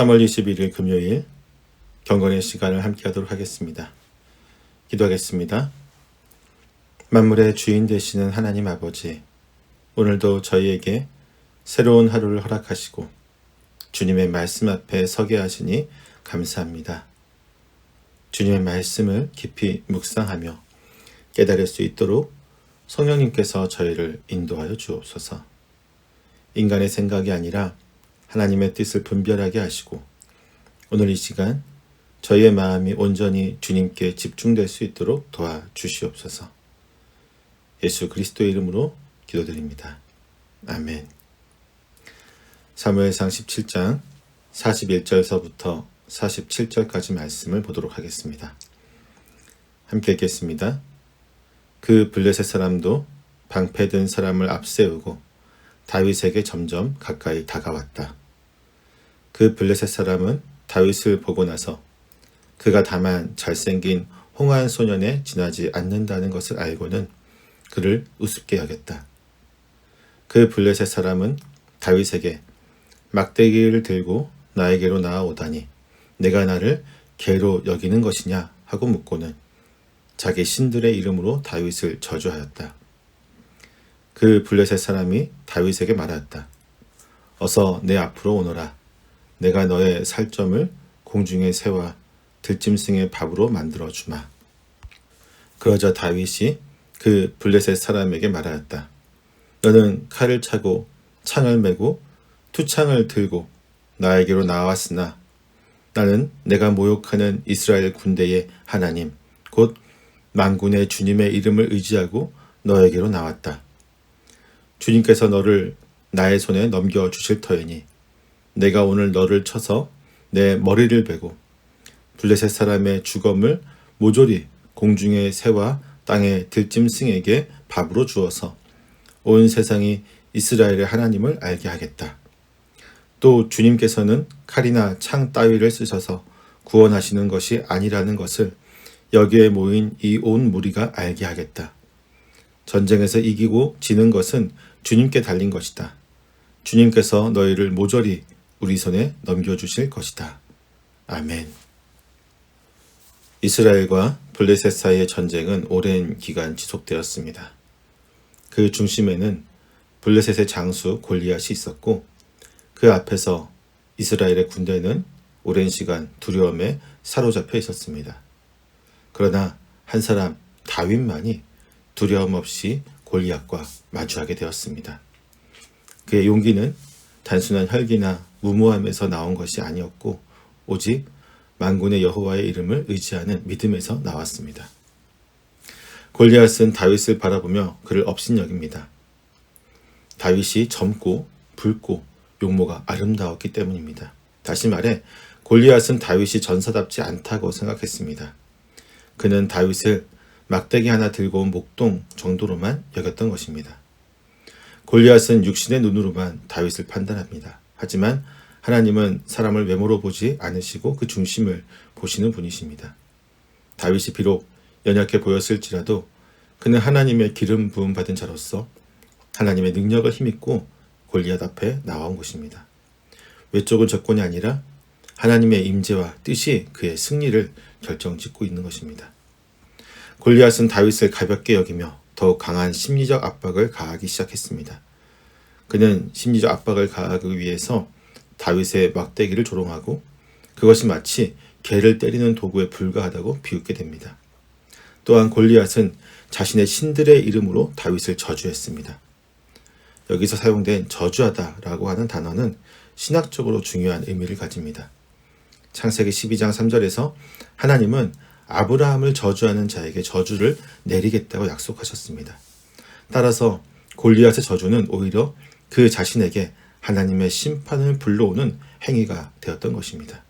3월 21일 금요일 경건의 시간을 함께 하도록 하겠습니다. 기도하겠습니다. 만물의 주인 되시는 하나님 아버지, 오늘도 저희에게 새로운 하루를 허락하시고 주님의 말씀 앞에 서게 하시니 감사합니다. 주님의 말씀을 깊이 묵상하며 깨달을 수 있도록 성령님께서 저희를 인도하여 주옵소서. 인간의 생각이 아니라 하나님의 뜻을 분별하게 하시고 오늘 이 시간 저희의 마음이 온전히 주님께 집중될 수 있도록 도와주시옵소서. 예수 그리스도의 이름으로 기도드립니다. 아멘. 사무엘상 17장 41절서부터 47절까지 말씀을 보도록 하겠습니다. 함께 읽겠습니다. 그 블레셋 사람도 방패든 사람을 앞세우고 다윗에게 점점 가까이 다가왔다. 그 블레셋 사람은 다윗을 보고 나서 그가 다만 잘생긴 홍한 소년에 지나지 않는다는 것을 알고는 그를 우습게 여겼다. 그 블레셋 사람은 다윗에게 막대기를 들고 나에게로 나아오다니 내가 나를 개로 여기는 것이냐 하고 묻고는 자기 신들의 이름으로 다윗을 저주하였다. 그 블레셋 사람이 다윗에게 말하였다. 어서 내 앞으로 오너라. 내가 너의 살점을 공중의 새와 들짐승의 밥으로 만들어 주마. 그러자 다윗이 그 블레셋 사람에게 말하였다. 너는 칼을 차고 창을 메고 투창을 들고 나에게로 나왔으나 나는 내가 모욕하는 이스라엘 군대의 하나님 곧 만군의 주님의 이름을 의지하고 너에게로 나왔다. 주님께서 너를 나의 손에 넘겨주실 터이니 내가 오늘 너를 쳐서 내 머리를 베고 블레셋 사람의 주검을 모조리 공중의 새와 땅의 들짐승에게 밥으로 주어서 온 세상이 이스라엘의 하나님을 알게 하겠다. 또 주님께서는 칼이나 창 따위를 쓰셔서 구원하시는 것이 아니라는 것을 여기에 모인 이 온 무리가 알게 하겠다. 전쟁에서 이기고 지는 것은 주님께 달린 것이다. 주님께서 너희를 모조리 우리 손에 넘겨주실 것이다. 아멘. 이스라엘과 블레셋 사이의 전쟁은 오랜 기간 지속되었습니다. 그 중심에는 블레셋의 장수 골리앗이 있었고 그 앞에서 이스라엘의 군대는 오랜 시간 두려움에 사로잡혀 있었습니다. 그러나 한 사람 다윗만이 두려움 없이 골리앗과 마주하게 되었습니다. 그의 용기는 단순한 혈기나 무모함에서 나온 것이 아니었고 오직 만군의 여호와의 이름을 의지하는 믿음에서 나왔습니다. 골리앗은 다윗을 바라보며 그를 업신여깁니다. 다윗이 젊고 붉고 용모가 아름다웠기 때문입니다. 다시 말해 골리앗은 다윗이 전사답지 않다고 생각했습니다. 그는 다윗을 막대기 하나 들고 온 목동 정도로만 여겼던 것입니다. 골리앗은 육신의 눈으로만 다윗을 판단합니다. 하지만 하나님은 사람을 외모로 보지 않으시고 그 중심을 보시는 분이십니다. 다윗이 비록 연약해 보였을지라도 그는 하나님의 기름 부음 받은 자로서 하나님의 능력을 힘입고 골리앗 앞에 나온 것입니다. 외적은 조건이 아니라 하나님의 임재와 뜻이 그의 승리를 결정짓고 있는 것입니다. 골리앗은 다윗을 가볍게 여기며 더욱 강한 심리적 압박을 가하기 시작했습니다. 그는 심리적 압박을 가하기 위해서 다윗의 막대기를 조롱하고 그것이 마치 개를 때리는 도구에 불과하다고 비웃게 됩니다. 또한 골리앗은 자신의 신들의 이름으로 다윗을 저주했습니다. 여기서 사용된 저주하다라고 하는 단어는 신학적으로 중요한 의미를 가집니다. 창세기 12장 3절에서 하나님은 아브라함을 저주하는 자에게 저주를 내리겠다고 약속하셨습니다. 따라서 골리앗의 저주는 오히려 그 자신에게 하나님의 심판을 불러오는 행위가 되었던 것입니다.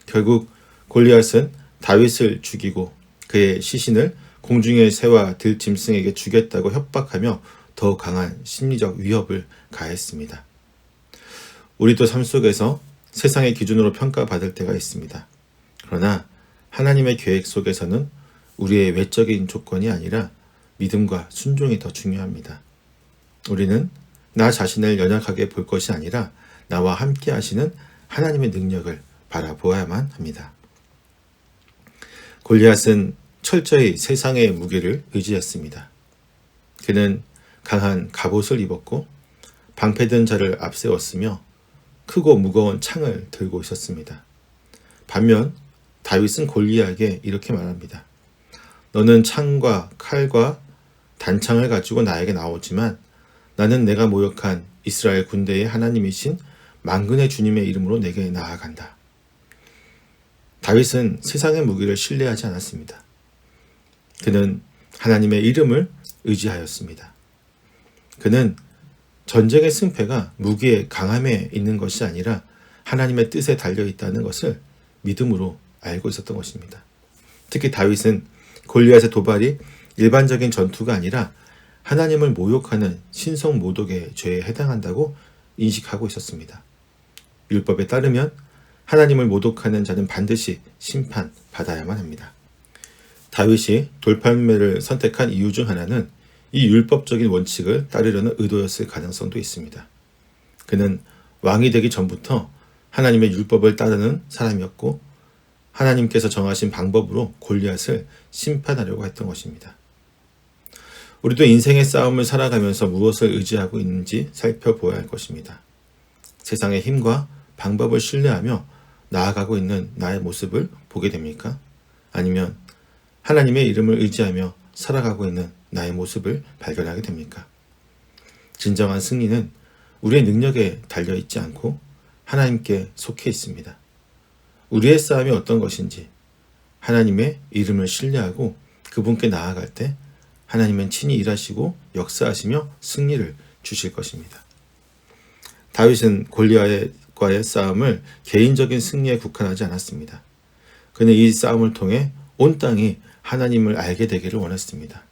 결국 골리앗은 다윗을 죽이고 그의 시신을 공중의 새와 들짐승에게 주겠다고 협박하며 더 강한 심리적 위협을 가했습니다. 우리도 삶 속에서 세상의 기준으로 평가받을 때가 있습니다. 그러나 하나님의 계획 속에서는 우리의 외적인 조건이 아니라 믿음과 순종이 더 중요합니다. 우리는 나 자신을 연약하게 볼 것이 아니라 나와 함께 하시는 하나님의 능력을 바라보아야만 합니다. 골리앗은 철저히 세상의 무기를 의지했습니다. 그는 강한 갑옷을 입었고 방패든 자를 앞세웠으며 크고 무거운 창을 들고 있었습니다. 반면 다윗은 골리앗에게 이렇게 말합니다. 너는 창과 칼과 단창을 가지고 나에게 나오지만 나는 내가 모욕한 이스라엘 군대의 하나님이신 만군의 주님의 이름으로 내게 나아간다. 다윗은 세상의 무기를 신뢰하지 않았습니다. 그는 하나님의 이름을 의지하였습니다. 그는 전쟁의 승패가 무기의 강함에 있는 것이 아니라 하나님의 뜻에 달려 있다는 것을 믿음으로 알고 있었던 것입니다. 특히 다윗은 골리앗의 도발이 일반적인 전투가 아니라 하나님을 모욕하는 신성모독의 죄에 해당한다고 인식하고 있었습니다. 율법에 따르면 하나님을 모독하는 자는 반드시 심판받아야만 합니다. 다윗이 돌팔매를 선택한 이유 중 하나는 이 율법적인 원칙을 따르려는 의도였을 가능성도 있습니다. 그는 왕이 되기 전부터 하나님의 율법을 따르는 사람이었고 하나님께서 정하신 방법으로 골리앗을 심판하려고 했던 것입니다. 우리도 인생의 싸움을 살아가면서 무엇을 의지하고 있는지 살펴보아야 할 것입니다. 세상의 힘과 방법을 신뢰하며 나아가고 있는 나의 모습을 보게 됩니까? 아니면 하나님의 이름을 의지하며 살아가고 있는 나의 모습을 발견하게 됩니까? 진정한 승리는 우리의 능력에 달려있지 않고 하나님께 속해 있습니다. 우리의 싸움이 어떤 것인지 하나님의 이름을 신뢰하고 그분께 나아갈 때 하나님은 친히 일하시고 역사하시며 승리를 주실 것입니다. 다윗은 골리앗과의 싸움을 개인적인 승리에 국한하지 않았습니다. 그는 이 싸움을 통해 온 땅이 하나님을 알게 되기를 원했습니다.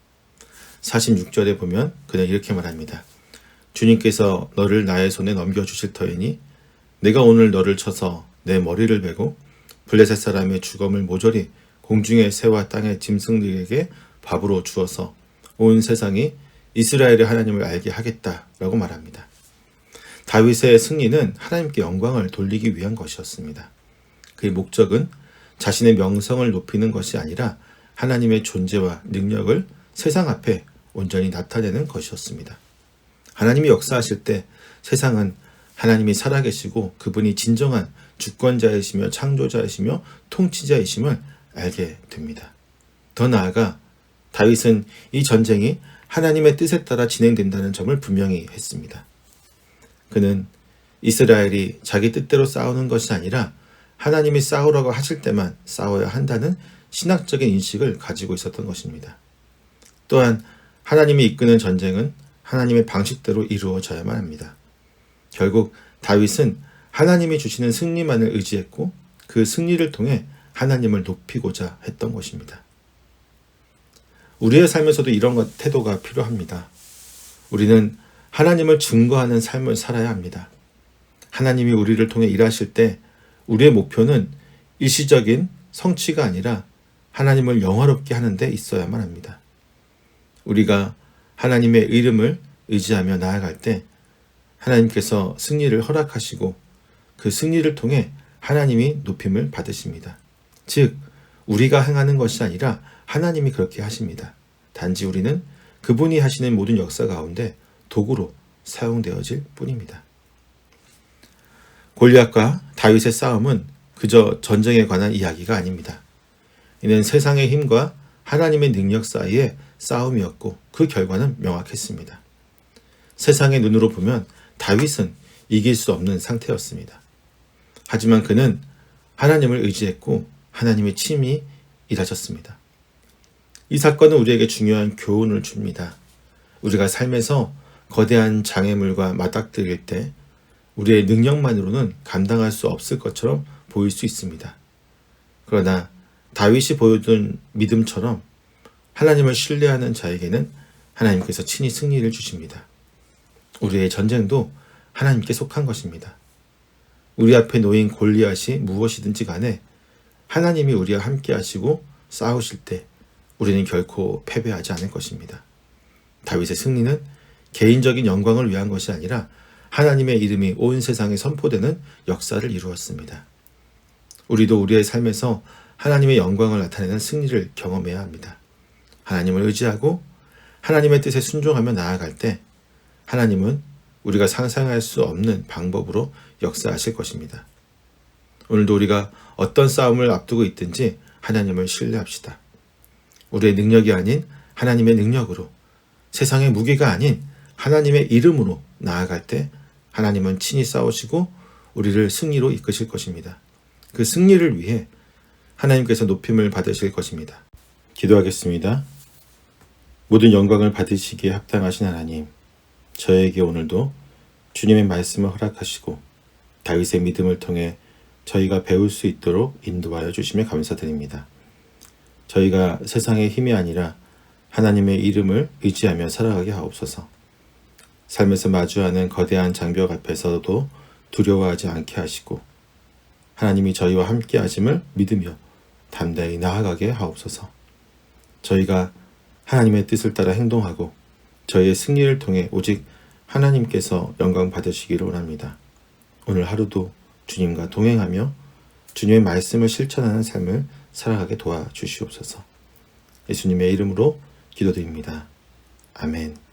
46절에 보면 그는 이렇게 말합니다. 주님께서 너를 나의 손에 넘겨주실 터이니 내가 오늘 너를 쳐서 내 머리를 베고 블레셋 사람의 주검을 모조리 공중의 새와 땅의 짐승들에게 밥으로 주어서 온 세상이 이스라엘의 하나님을 알게 하겠다라고 말합니다. 다윗의 승리는 하나님께 영광을 돌리기 위한 것이었습니다. 그의 목적은 자신의 명성을 높이는 것이 아니라 하나님의 존재와 능력을 세상 앞에 온전히 나타내는 것이었습니다. 하나님이 역사하실 때 세상은 하나님이 살아계시고 그분이 진정한 주권자이시며 창조자이시며 통치자이심을 알게 됩니다. 더 나아가 다윗은 이 전쟁이 하나님의 뜻에 따라 진행된다는 점을 분명히 했습니다. 그는 이스라엘이 자기 뜻대로 싸우는 것이 아니라 하나님이 싸우라고 하실 때만 싸워야 한다는 신학적인 인식을 가지고 있었던 것입니다. 또한 하나님이 이끄는 전쟁은 하나님의 방식대로 이루어져야만 합니다. 결국 다윗은 하나님이 주시는 승리만을 의지했고 그 승리를 통해 하나님을 높이고자 했던 것입니다. 우리의 삶에서도 이런 태도가 필요합니다. 우리는 하나님을 증거하는 삶을 살아야 합니다. 하나님이 우리를 통해 일하실 때 우리의 목표는 일시적인 성취가 아니라 하나님을 영화롭게 하는 데 있어야만 합니다. 우리가 하나님의 이름을 의지하며 나아갈 때 하나님께서 승리를 허락하시고 그 승리를 통해 하나님이 높임을 받으십니다. 즉 우리가 행하는 것이 아니라 하나님이 그렇게 하십니다. 단지 우리는 그분이 하시는 모든 역사 가운데 도구로 사용되어질 뿐입니다. 골리앗과 다윗의 싸움은 그저 전쟁에 관한 이야기가 아닙니다. 이는 세상의 힘과 하나님의 능력 사이의 싸움이었고 그 결과는 명확했습니다. 세상의 눈으로 보면 다윗은 이길 수 없는 상태였습니다. 하지만 그는 하나님을 의지했고 하나님의 친히 일하셨습니다. 이 사건은 우리에게 중요한 교훈을 줍니다. 우리가 삶에서 거대한 장애물과 맞닥뜨릴 때 우리의 능력만으로는 감당할 수 없을 것처럼 보일 수 있습니다. 그러나 다윗이 보여준 믿음처럼 하나님을 신뢰하는 자에게는 하나님께서 친히 승리를 주십니다. 우리의 전쟁도 하나님께 속한 것입니다. 우리 앞에 놓인 골리앗이 무엇이든지 간에 하나님이 우리와 함께 하시고 싸우실 때 우리는 결코 패배하지 않을 것입니다. 다윗의 승리는 개인적인 영광을 위한 것이 아니라 하나님의 이름이 온 세상에 선포되는 역사를 이루었습니다. 우리도 우리의 삶에서 하나님의 영광을 나타내는 승리를 경험해야 합니다. 하나님을 의지하고 하나님의 뜻에 순종하며 나아갈 때 하나님은 우리가 상상할 수 없는 방법으로 역사하실 것입니다. 오늘도 우리가 어떤 싸움을 앞두고 있든지 하나님을 신뢰합시다. 우리의 능력이 아닌 하나님의 능력으로, 세상의 무기가 아닌 하나님의 이름으로 나아갈 때 하나님은 친히 싸우시고 우리를 승리로 이끄실 것입니다. 그 승리를 위해 하나님께서 높임을 받으실 것입니다. 기도하겠습니다. 모든 영광을 받으시기에 합당하신 하나님, 저에게 오늘도 주님의 말씀을 허락하시고 다윗의 믿음을 통해 저희가 배울 수 있도록 인도하여 주시며 감사드립니다. 저희가 세상의 힘이 아니라 하나님의 이름을 의지하며 살아가게 하옵소서. 삶에서 마주하는 거대한 장벽 앞에서도 두려워하지 않게 하시고 하나님이 저희와 함께 하심을 믿으며 담대히 나아가게 하옵소서. 저희가 하나님의 뜻을 따라 행동하고 저희의 승리를 통해 오직 하나님께서 영광 받으시기를 원합니다. 오늘 하루도 주님과 동행하며 주님의 말씀을 실천하는 삶을 살아가게 도와주시옵소서. 예수님의 이름으로 기도드립니다. 아멘.